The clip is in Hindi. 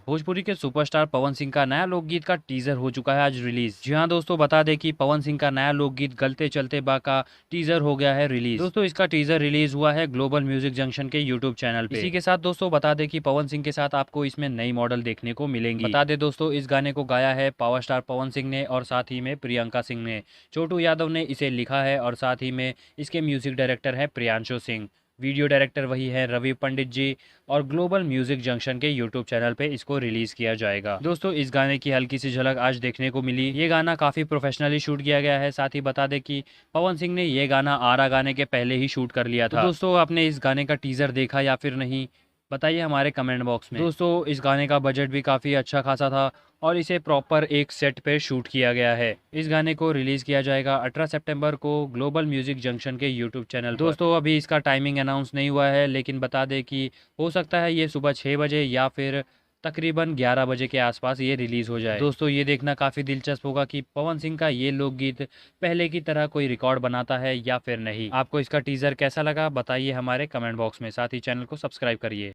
भोजपुरी के सुपरस्टार पवन सिंह का नया लोकगीत का टीजर हो चुका है आज रिलीज। जी हाँ दोस्तों, बता दें कि पवन सिंह का नया लोकगीत गलते चलते बा का टीजर हो गया है रिलीज। दोस्तों इसका टीजर रिलीज हुआ है ग्लोबल म्यूजिक जंक्शन के यूट्यूब चैनल पे। इसी के साथ दोस्तों बता दें कि पवन सिंह के साथ आपको इसमें नई मॉडल देखने को मिलेंगी। बता दें दोस्तों, इस गाने को गाया है पावर स्टार पवन सिंह ने और साथ ही में प्रियंका सिंह ने। छोटू यादव ने इसे लिखा है और साथ ही में इसके म्यूजिक डायरेक्टर है प्रियांशु सिंह। वीडियो डायरेक्टर वही है रवि पंडित जी। और ग्लोबल म्यूजिक जंक्शन के यूट्यूब चैनल पे इसको रिलीज किया जाएगा। दोस्तों इस गाने की हल्की सी झलक आज देखने को मिली। ये गाना काफी प्रोफेशनली शूट किया गया है। साथ ही बता दें कि पवन सिंह ने ये गाना आरा गाने के पहले ही शूट कर लिया था। तो दोस्तों आपने इस गाने का टीजर देखा या फिर नहीं, बताइए हमारे कमेंट बॉक्स में। दोस्तों इस गाने का बजट भी काफ़ी अच्छा खासा था और इसे प्रॉपर एक सेट पे शूट किया गया है। इस गाने को रिलीज़ किया जाएगा 18 सितंबर को ग्लोबल म्यूजिक जंक्शन के यूट्यूब चैनल पर। दोस्तों अभी इसका टाइमिंग अनाउंस नहीं हुआ है, लेकिन बता दें कि हो सकता है ये सुबह 6 बजे या फिर तकरीबन 11 बजे के आसपास ये रिलीज़ हो जाए। दोस्तों ये देखना काफ़ी दिलचस्प होगा कि पवन सिंह का ये लोकगीत पहले की तरह कोई रिकॉर्ड बनाता है या फिर नहीं। आपको इसका टीज़र कैसा लगा बताइए हमारे कमेंट बॉक्स में। साथ ही चैनल को सब्सक्राइब करिए।